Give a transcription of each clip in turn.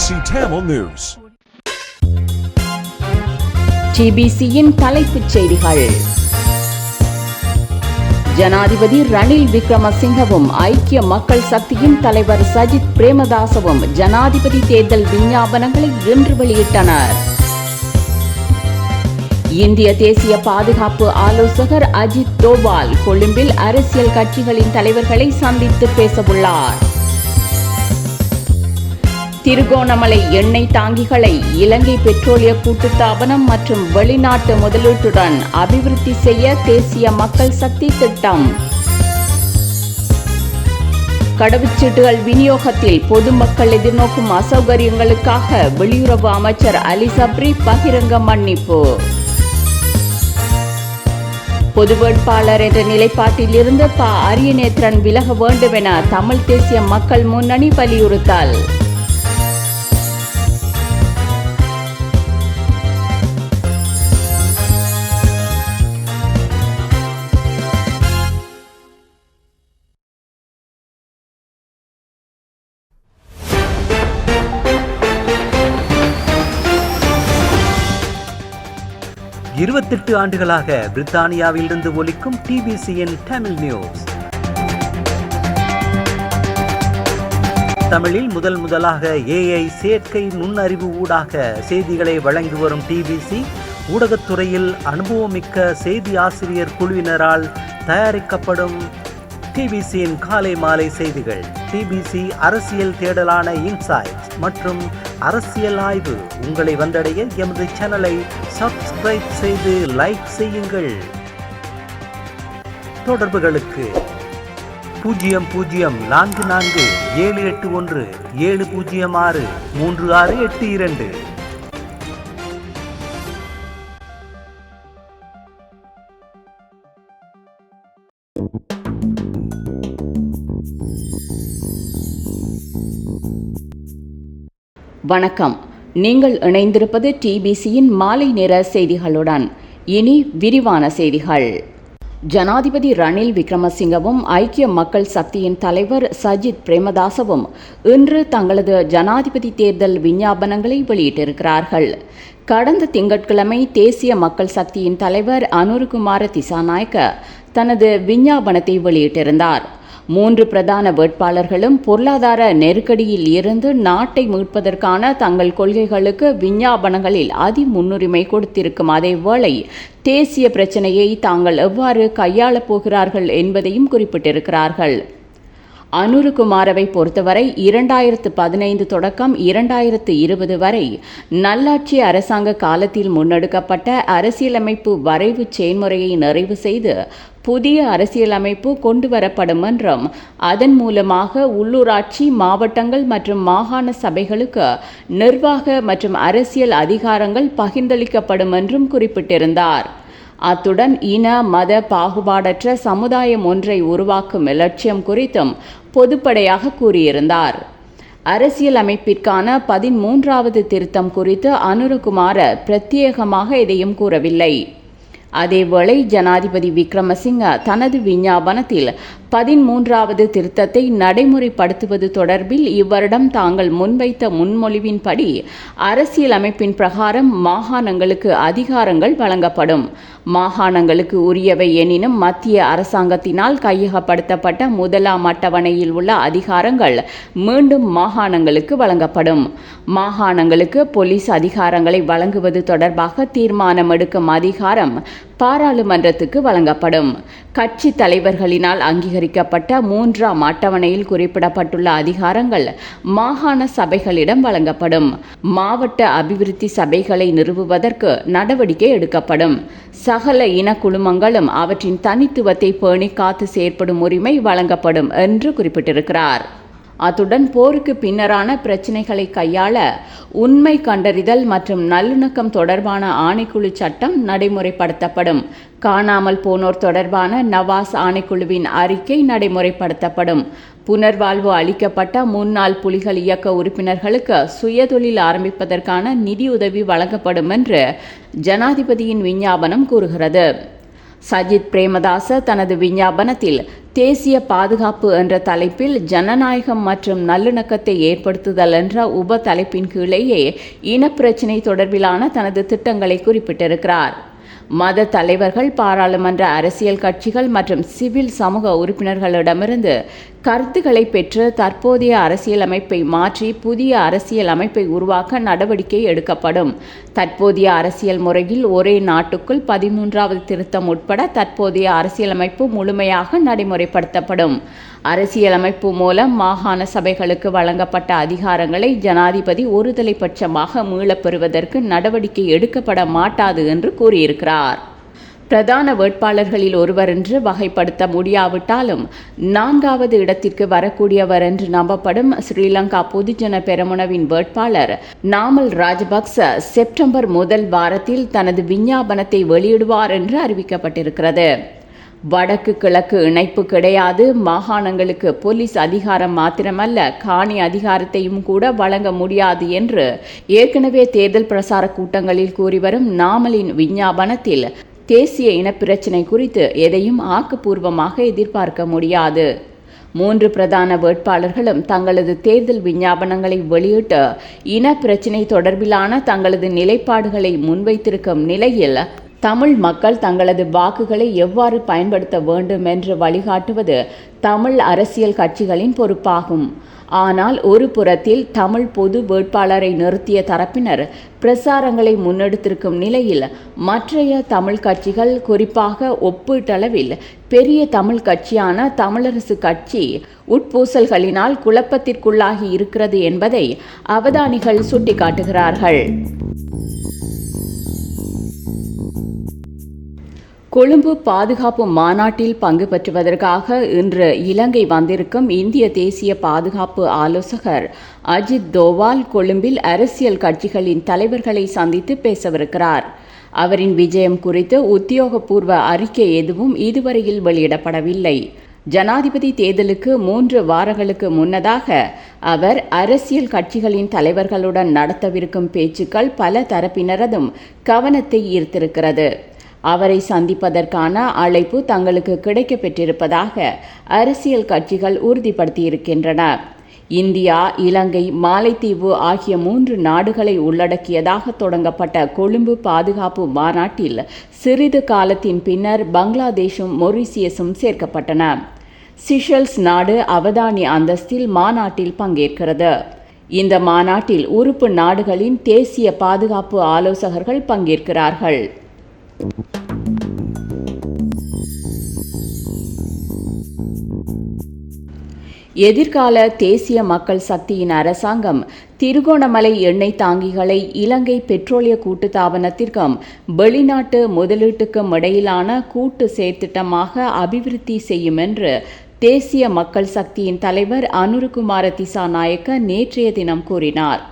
TBC Tamil News. TBCயின் தலைப்புச் செய்திகள். ஜனாதிபதி ரணில் விக்ரமசிங்கவும் ஐக்கிய மக்கள் சக்தியின் தலைவர் சஜித் பிரேமதாசவும் ஜனாதிபதி தேர்தல் விஞ்ஞாபனங்களை இன்று வெளியிட்டனர். இந்திய தேசிய பாதுகாப்பு ஆலோசகர் அஜித் டோவால் கொழும்பில் அரசியல் கட்சிகளின் தலைவர்களை சந்தித்து பேசவுள்ளார். திருகோணமலை எண்ணெய் தாங்கிகளை இலங்கை பெட்ரோலிய கூட்டுத்தாபனம் மற்றும் வெளிநாட்டு முதலீட்டுடன் அபிவிருத்தி செய்ய தேசிய மக்கள் சக்தி திட்டம். கடவுச்சீட்டுகள் விநியோகத்தில் பொதுமக்கள் எதிர்நோக்கும் அசௌகரியங்களுக்காக வெளியுறவு அமைச்சர் அலி சப்ரி பகிரங்க மன்னிப்பு. பொது வேட்பாளர் என்ற நிலைப்பாட்டில் இருந்து அரியநேத்திரன் விலக வேண்டும் என தமிழ் தேசிய மக்கள் முன்னணி வலியுறுத்தல். இருபத்தெட்டு ஆண்டுகளாக பிரித்தானியாவிலிருந்து ஒலிக்கும் டிபிசியின் தமிழ் நியூஸ். தமிழில் முதலாக ஏஐ செயற்கை நுண்ணறிவு ஊடாக செய்திகளை வழங்கி வரும் டிபிசி ஊடகத்துறையில் அனுபவமிக்க செய்தி ஆசிரியர் குழுவினரால் தயாரிக்கப்படும் டிபிசியின் காலை மாலை செய்திகள். டிபிசி அரசியல் தேடலான இன்சைட்ஸ் மற்றும் அரசியல் ஆய்வு உங்களை வந்தடைய எமது சேனலை சப்ஸ்கிரைப் செய்து லைக் செய்யுங்கள். தொடர்புகளுக்கு 00447817063682. வணக்கம். நீங்கள் இணைந்திருப்பது டிபிசியின் மாலை நேர செய்திகளுடன். இனி விரிவான செய்திகள். ஜனாதிபதி ரணில் விக்ரமசிங்கவும் ஐக்கிய மக்கள் சக்தியின் தலைவர் சஜித் பிரேமதாசவும் இன்று தங்களது ஜனாதிபதி தேர்தல் விஞ்ஞாபனங்களை வெளியிட்டிருக்கிறார்கள். கடந்த திங்கட்கிழமை தேசிய மக்கள் சக்தியின் தலைவர் அனுருகுமார திசாநாயக்க தனது விஞ்ஞாபனத்தை வெளியிட்டிருந்தார். 3 பிரதான வேட்பாளர்களும் பொருளாதார நெருக்கடியில் இருந்து நாட்டை மீட்பதற்கான தங்கள் கொள்கைகளுக்கு விஞ்ஞாபனங்களில் முன்னுரிமை கொடுத்திருக்கும் அதேவேளை தேசிய பிரச்சினையை தாங்கள் எவ்வாறு கையாளப் போகிறார்கள் என்பதையும் குறிப்பிட்டிருக்கிறார்கள். அனுருகுமாரவை பொறுத்தவரை 2015 தொடக்கம் 2020 வரை நல்லாட்சி அரசாங்க காலத்தில் முன்னெடுக்கப்பட்ட அரசியலமைப்பு வரைவு செயல்முறையை நிறைவு செய்து புதிய அரசியலமைப்பு கொண்டுவரப்படும் என்றும் அதன் மூலமாக உள்ளூராட்சி மாவட்டங்கள் மற்றும் மாகாண சபைகளுக்கு நிர்வாக மற்றும் அரசியல் அதிகாரங்கள் பகிர்ந்தளிக்கப்படும் என்றும் குறிப்பிட்டிருந்தார். அத்துடன் இன மத பாகுபாடற்ற சமுதாயம் ஒன்றை உருவாக்கும் இலட்சியம் குறித்தும் பொதுப்படையாக கூறியிருந்தார். அரசியல் அமைப்பிற்கான 13வது திருத்தம் குறித்து அனுருகுமார பிரத்யேகமாக எதையும் கூறவில்லை. அதேவேளை ஜனாதிபதி விக்ரமசிங்க தனது விஞ்ஞாபனத்தில் 13வது திருத்தத்தை நடைமுறைப்படுத்துவது தொடர்பில் இவ்வருடம் தாங்கள் முன்வைத்த முன்மொழிவின்படி அரசியலமைப்பின் பிரகாரம் மாகாணங்களுக்கு அதிகாரங்கள் வழங்கப்படும். மாகாணங்களுக்கு உரியவை எனினும் மத்திய அரசாங்கத்தினால் கையகப்படுத்தப்பட்ட 1ஆம் அட்டவணையில் உள்ள அதிகாரங்கள் மீண்டும் மாகாணங்களுக்கு வழங்கப்படும். மாகாணங்களுக்கு போலீஸ் அதிகாரங்களை வழங்குவது தொடர்பாக தீர்மானம் எடுக்கும் அதிகாரம் பாராளுமன்றத்துக்கு வழங்கப்படும். கட்சி தலைவர்களினால் அங்கீகரிக்கப்பட்ட 3ஆம் அட்டவணையில் குறிப்பிடப்பட்டுள்ள அதிகாரங்கள் மாகாண சபைகளிடம் வழங்கப்படும். மாவட்ட அபிவிருத்தி சபைகளை நிறுவுவதற்கு நடவடிக்கை எடுக்கப்படும். சகல இன குழுமங்களும் அவற்றின் தனித்துவத்தை பேணி காத்து செயற்படும் உரிமை வழங்கப்படும் என்று குறிப்பிட்டிருக்கிறார். அத்துடன் போருக்கு பின்னரான பிரச்சினைகளை கையாள உண்மை கண்டறிதல் மற்றும் நல்லிணக்கம் தொடர்பான ஆணைக்குழு சட்டம் நடைமுறைப்படுத்தப்படும். காணாமல் போனோர் தொடர்பான நவாஸ் ஆணைக்குழுவின் அறிக்கை நடைமுறைப்படுத்தப்படும். புனர்வாழ்வு அளிக்கப்பட்ட முன்னாள் புலிகள் இயக்க உறுப்பினர்களுக்கு சுயதொழில் ஆரம்பிப்பதற்கான நிதியுதவி வழங்கப்படும் என்று ஜனாதிபதியின் விஞ்ஞாபனம் கூறுகிறது. சஜித் பிரேமதாச தனது விஞ்ஞாபனத்தில் தேசிய பாதுகாப்பு என்ற தலைப்பில் ஜனநாயகம் மற்றும் நல்லிணக்கத்தை ஏற்படுத்துதல் என்ற உப தலைப்பின் கீழேயே இனப்பிரச்சினை தொடர்பிலான தனது திட்டங்களை குறிப்பிட்டிருக்கிறார். மத தலைவர்கள், பாராளுமன்ற அரசியல் கட்சிகள் மற்றும் சிவில் சமூக உறுப்பினர்களிடமிருந்து கருத்துக்களை பெற்று தற்போதைய அரசியலமைப்பை மாற்றி புதிய அரசியல் அமைப்பை உருவாக்க நடவடிக்கை எடுக்கப்படும். தற்போதைய அரசியல் முறையில் ஒரே நாட்டுக்குள் 13வது திருத்தம் உட்பட தற்போதைய அரசியலமைப்பு முழுமையாக நடைமுறைப்படுத்தப்படும். அரசியலமைப்பு மூலம் மாகாண சபைகளுக்கு வழங்கப்பட்ட அதிகாரங்களை ஜனாதிபதி ஒருதலைபட்சமாக மீளப் பெறுவதற்கு நடவடிக்கை எடுக்கப்பட மாட்டாது என்று கூறியிருக்கிறார். பிரதான வேட்பாளர்களில் ஒருவர் என்று வகைப்படுத்த முடியாவிட்டாலும் 4வது இடத்திற்கு வரக்கூடியவர் என்று நம்பப்படும் ஸ்ரீலங்கா பொதுஜன பெரமுனவின் வேட்பாளர் நாமல் ராஜபக்ச செப்டம்பர் முதல் வாரத்தில் தனது விஞ்ஞாபனத்தை வெளியிடுவார் என்று அறிவிக்கப்பட்டிருக்கிறது. வடக்கு கிழக்கு இணைப்பு கிடையாது, மாகாணங்களுக்கு போலீஸ் அதிகாரம் மாத்திரமல்ல காணி அதிகாரத்தையும் கூட வழங்க முடியாது என்று ஏற்கனவே தேர்தல் பிரசார கூட்டங்களில் கூறிவரும் நாமலின் விஞ்ஞாபனத்தில் தேசிய இனப்பிரச்சினை குறித்து எதையும் ஆக்கப்பூர்வமாக எதிர்பார்க்க முடியாது. 3 பிரதான வேட்பாளர்களும் தங்களது தேர்தல் விஞ்ஞாபனங்களை வெளியிட்டு இனப்பிரச்சினை தொடர்பிலான தங்களது நிலைப்பாடுகளை முன்வைத்திருக்கும் நிலையில் தமிழ் மக்கள் தங்களது வாக்குகளை எவ்வாறு பயன்படுத்த வேண்டும் என்று வழிகாட்டுவது தமிழ் அரசியல் கட்சிகளின் பொறுப்பாகும். ஆனால் ஒரு புறத்தில் தமிழ் பொது வேட்பாளரை நிறுத்திய தரப்பினர் பிரசாரங்களை முன்னெடுத்திருக்கும் நிலையில் மற்றைய தமிழ் கட்சிகள், குறிப்பாக ஒப்பீட்டளவில் பெரிய தமிழ் கட்சியான தமிழரசு கட்சி உட்பூசல்களினால் குழப்பத்திற்குள்ளாகி இருக்கிறது என்பதை அவதானிகள் சுட்டிக்காட்டுகிறார்கள். கொழும்பு பாதுகாப்பு மாநாட்டில் பங்கு பெற்றுவதற்காக இன்று இலங்கை வந்திருக்கும் இந்திய தேசிய பாதுகாப்பு ஆலோசகர் அஜித் தோவால் கொழும்பில் அரசியல் கட்சிகளின் தலைவர்களை சந்தித்து பேசவிருக்கிறார். அவரின் விஜயம் குறித்து உத்தியோகபூர்வ அறிக்கை எதுவும் இதுவரையில் வெளியிடப்படவில்லை. ஜனாதிபதி தேர்தலுக்கு 3 வாரங்களுக்கு முன்னதாக அவர் அரசியல் கட்சிகளின் தலைவர்களுடன் நடத்தவிருக்கும் பேச்சுக்கள் பல தரப்பினரதும் கவனத்தை ஈர்த்திருக்கிறது. அவரை சந்திப்பதற்கான அழைப்பு தங்களுக்கு கிடைக்கப் பெற்றிருப்பதாக அரசியல் கட்சிகள் உறுதிப்படுத்தியிருக்கின்றன. இந்தியா, இலங்கை, மாலைத்தீவு ஆகிய 3 நாடுகளை உள்ளடக்கியதாக தொடங்கப்பட்ட கொழும்பு பாதுகாப்பு மாநாட்டில் சிறிது காலத்தின் பின்னர் பங்களாதேஷும் மொரீசியஸும் சேர்க்கப்பட்டன. சிஷல்ஸ் நாடு அவதானி அந்தஸ்தில் மாநாட்டில் பங்கேற்கிறது. இந்த மாநாட்டில் உறுப்பு நாடுகளின் தேசிய பாதுகாப்பு ஆலோசகர்கள் பங்கேற்கிறார்கள். எதிர்கால தேசிய மக்கள் சக்தியின் அரசாங்கம் திருகோணமலை எண்ணெய் தாங்கிகளை இலங்கை பெட்ரோலிய கூட்டுத்தாபனத்திற்கும் வெளிநாட்டு முதலீட்டுக்கும் இடையிலான கூட்டு செயற்திட்டமாக அபிவிருத்தி செய்யும் என்று தேசிய மக்கள் சக்தியின் தலைவர் அனுருகுமார திசாநாயக்க நேற்றைய தினம் கூறினார்.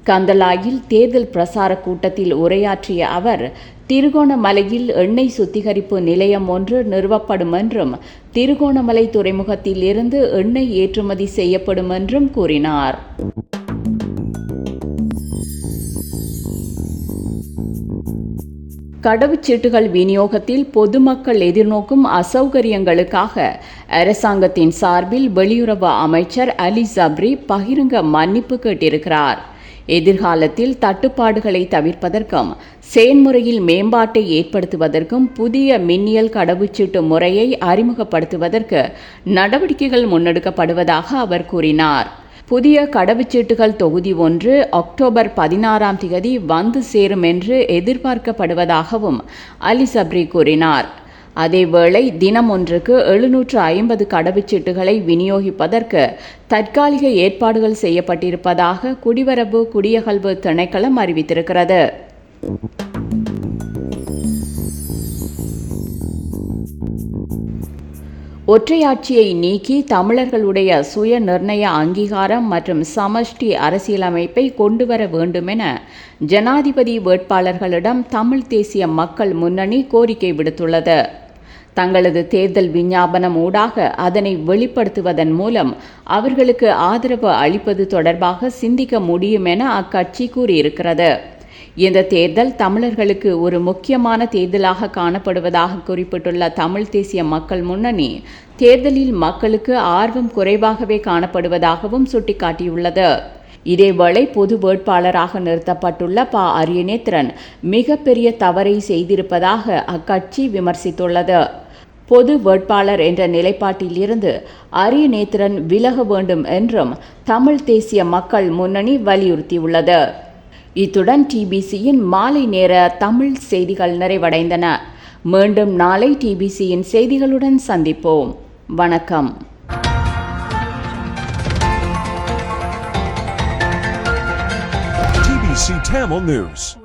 கந்தலாயில் தேர்தல் பிரசார கூட்டத்தில் உரையாற்றிய அவர், திருகோணமலையில் எண்ணெய் சுத்திகரிப்பு நிலையம் ஒன்று நிறுவப்படும் என்றும் திருகோணமலை துறைமுகத்தில் இருந்து எண்ணெய் ஏற்றுமதி செய்யப்படும் என்றும் கூறினார். கடவுச்சீட்டுகள் விநியோகத்தில் பொதுமக்கள் எதிர்நோக்கும் அசௌகரியங்களுக்காக அரசாங்கத்தின் சார்பில் வெளியுறவு அமைச்சர் அலி சப்ரி பகிரங்க மன்னிப்பு கேட்டிருக்கிறார். எதிர்காலத்தில் தட்டுப்பாடுகளை தவிர்ப்பதற்கும் செயன்முறையில் மேம்பாட்டை ஏற்படுத்துவதற்கும் புதிய மின்னியல் கடவுச்சீட்டு முறையை அறிமுகப்படுத்துவதற்கு நடவடிக்கைகள் முன்னெடுக்கப்படுவதாக அவர் கூறினார். புதிய கடவுச்சீட்டுகள் தொகுதி 1 அக்டோபர் 16ஆம் தேதி வந்து சேரும் என்று எதிர்பார்க்கப்படுவதாகவும் அலி சப்ரி கூறினார். அதேவேளை தினம் ஒன்றுக்கு 750 கடவுச்சீட்டுகளை விநியோகிப்பதற்கு தற்காலிக ஏற்பாடுகள் செய்யப்பட்டிருப்பதாக குடிவரவு குடியகல்வு திணைக்களம் அறிவித்திருக்கிறது. ஒற்றையாட்சியை நீக்கி தமிழர்களுடைய சுய நிர்ணய அங்கீகாரம் மற்றும் சமஷ்டி அரசியலமைப்பை கொண்டுவர வேண்டுமென ஜனாதிபதி வேட்பாளர்களிடம் தமிழ் தேசிய மக்கள் முன்னணி கோரிக்கை விடுத்துள்ளது. தங்களது தேர்தல் விஞ்ஞாபனம் ஊடாக அதனை வெளிப்படுத்துவதன் மூலம் அவர்களுக்கு ஆதரவு அளிப்பது தொடர்பாக சிந்திக்க முடியும் என அக்கட்சி கூறியிருக்கிறது. இந்த தேர்தல் தமிழர்களுக்கு ஒரு முக்கியமான தேர்தலாக காணப்படுவதாக குறிப்பிட்டுள்ள தமிழ் தேசிய மக்கள் முன்னணி தேர்தலில் மக்களுக்கு ஆர்வம் குறைவாகவே காணப்படுவதாகவும் சுட்டிக்காட்டியுள்ளது. இதேவேளை பொது வேட்பாளராக நிறுத்தப்பட்டுள்ள ப. அரியநேத்திரன் மிகப்பெரிய தவறை செய்திருப்பதாக அக்கட்சி விமர்சித்துள்ளது. பொது வேட்பாளர் என்ற நிலைப்பாட்டில் இருந்து அரியநேத்திரன் விலக வேண்டும் என்றும் தமிழ் தேசிய மக்கள் முன்னணி வலியுறுத்தியுள்ளது. இத்துடன் டிபிசியின் மாலை நேர தமிழ் செய்திகள் நிறைவடைந்தன. மீண்டும் நாளை டிபிசியின் செய்திகளுடன் சந்திப்போம். வணக்கம். TBC Tamil News.